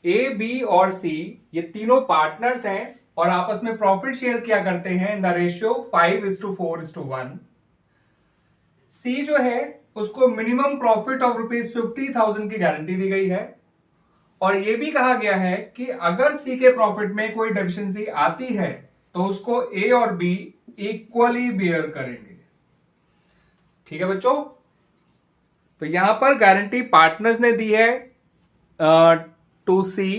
ए, B और सी ये तीनों पार्टनर्स हैं और आपस में प्रॉफिट शेयर किया करते हैं इन द रेशियो 5:4:1। सी जो है उसको मिनिमम प्रॉफिट ऑफ ₹50,000 की गारंटी दी गई है और यह भी कहा गया है कि अगर सी के प्रॉफिट में कोई डेफिशिएंसी आती है तो उसको ए और बी इक्वली बियर करेंगे। ठीक है बच्चों, तो यहां पर गारंटी पार्टनर्स ने दी है टू सी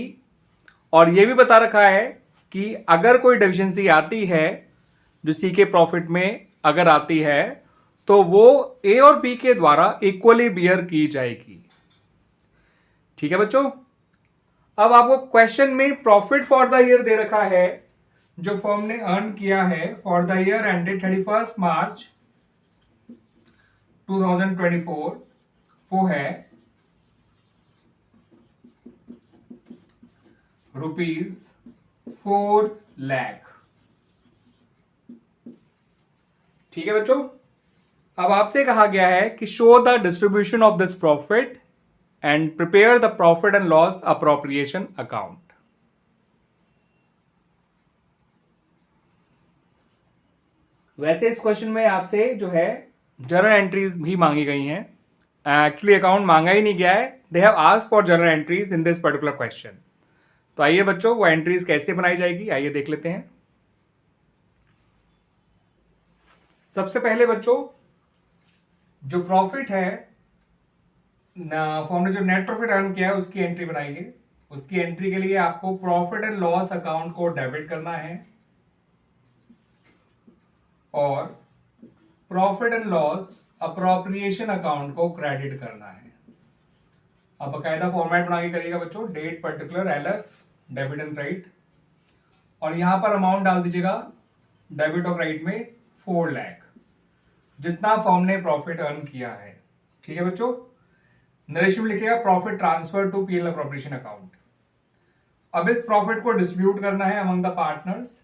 और यह भी बता रखा है कि अगर कोई डेफिशिएंसी आती है जो सी के प्रॉफिट में अगर आती है तो वो ए और बी के द्वारा इक्वली बियर की जाएगी। ठीक है बच्चों, अब आपको क्वेश्चन में प्रॉफिट फॉर द ईयर दे रखा है जो फर्म ने अर्न किया है फॉर द ईयर एंडेड 31 मार्च 2024, वो है ₹4 लाख। ठीक है बच्चों, अब आपसे कहा गया है कि show the distribution of this profit and prepare the profit and loss appropriation account. वैसे इस क्वेश्चन में आपसे जो है जर्नल एंट्रीज भी मांगी गई हैं। एक्चुअली अकाउंट मांगा ही नहीं गया है, they have asked for journal entries in this particular question. तो आइए बच्चों, वो एंट्रीज कैसे बनाई जाएगी आइए देख लेते हैं। सबसे पहले बच्चों, जो प्रॉफिट है फर्म ने जो नेट प्रॉफिट अर्न किया है उसकी एंट्री बनाइए। उसकी एंट्री के लिए आपको प्रॉफिट एंड लॉस अकाउंट को डेबिट करना है और profit and loss appropriation account को क्रेडिट करना है। अब बकायदा फॉर्मेट बना के करिएगा बच्चों, date particular LF debit and credit और यहां पर अमाउंट डाल दीजिएगा डेबिट और क्रेडिट में 4 लाख, जितना फर्म ने प्रॉफिट अर्न किया है। ठीक है बच्चों, नरेशन में लिखिएगा profit transfer to PL appropriation account. अब इस प्रॉफिट को डिस्ट्रीब्यूट करना है अमंग द पार्टनर्स।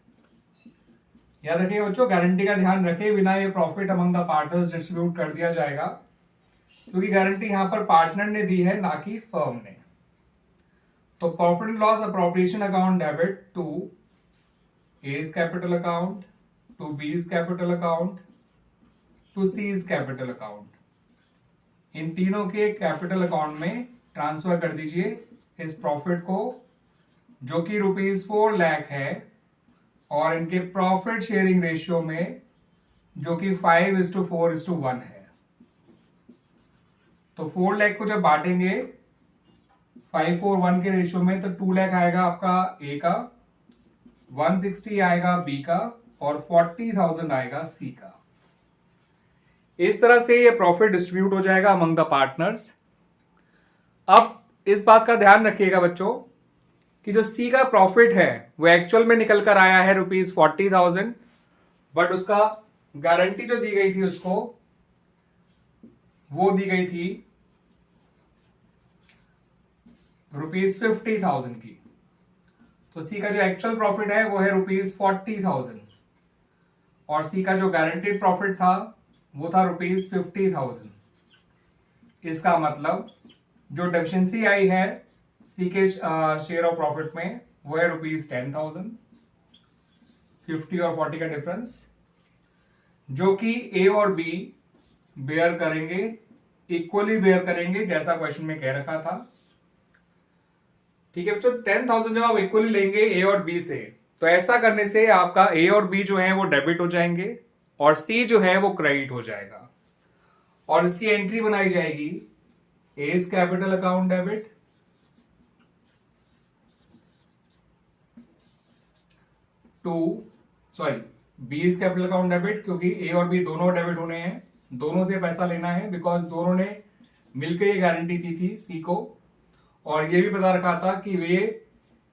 याद रखिएगा बच्चों, गारंटी का ध्यान रखे बिना ये profit among the partners distribute कर दिया जाएगा, क्योंकि गारंटी यहां पर पार्टनर ने दी है ना कि फर्म ने। तो profit and loss appropriation account debit to A's capital account, to B's capital account, to C's capital account. इन तीनों के कैपिटल अकाउंट में ट्रांसफर कर दीजिए इस प्रॉफिट को, जो कि ₹4 लाख है और इनके प्रॉफिट शेयरिंग रेशियो में जो कि 5:4:1 है। तो 4 लाख को जब बांटेंगे 5:4:1 के रेशियो में तो 2 लाख आएगा आपका ए का, 160 आएगा बी का और 40,000 आएगा सी का। इस तरह से ये प्रॉफिट डिस्ट्रीब्यूट हो जाएगा अमंग द पार्टनर्स। अब इस बात का ध्यान रखिएगा बच्चों कि जो सी का प्रॉफिट है वो एक्चुअल में निकल कर आया है ₹40,000, बट उसका गारंटी जो दी गई थी उसको वो दी गई थी ₹50,000 की। तो सी का जो एक्चुअल प्रॉफिट है वो है ₹40,000 और सी का जो गारंटीड प्रॉफिट था वो था ₹50,000। इसका मतलब जो डेफिशिएंसी आई है सी के शेयर ऑफ प्रॉफिट में वो है ₹10,000, 50 और 40 का डिफरेंस, जो कि ए और बी बेयर करेंगे, इक्वली बेयर करेंगे जैसा क्वेश्चन में कह रखा था। ठीक है बच्चों, 10,000 जब आप इक्वली लेंगे ए और बी से तो ऐसा करने से आपका ए और बी जो है वो डेबिट हो जाएंगे और सी जो है वो क्रेडिट हो जाएगा और इसकी एंट्री बनाई जाएगी A's capital account debit B's capital account debit, क्योंकि ए और बी दोनों डेबिट होने हैं, दोनों से पैसा लेना है बिकॉज दोनों ने मिलकर ये गारंटी दी थी सी को और ये भी बता रखा था कि वे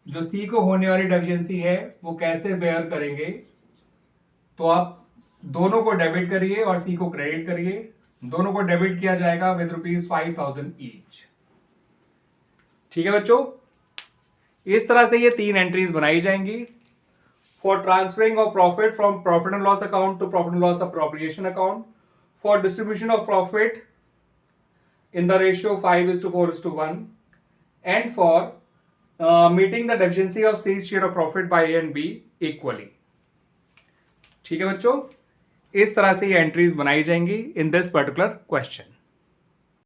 जो सी को होने वाली डेफिशिएंसी है वो कैसे बेयर करेंगे। तो आप दोनों को डेबिट करिए और सी को क्रेडिट करिए। दोनों को डेबिट किया जाएगा विद ₹5,000 ईच। ठीक है बच्चों, इस तरह से ये 3 एंट्रीज बनाई जाएंगी for transferring of profit from profit and loss account to profit and loss appropriation account, for distribution of profit in the ratio 5:4:1, and for meeting the deficiency of C share of profit by A and B equally. ठीक है बच्चों, इस तरह से ये entries बनाई जाएंगी in this particular question.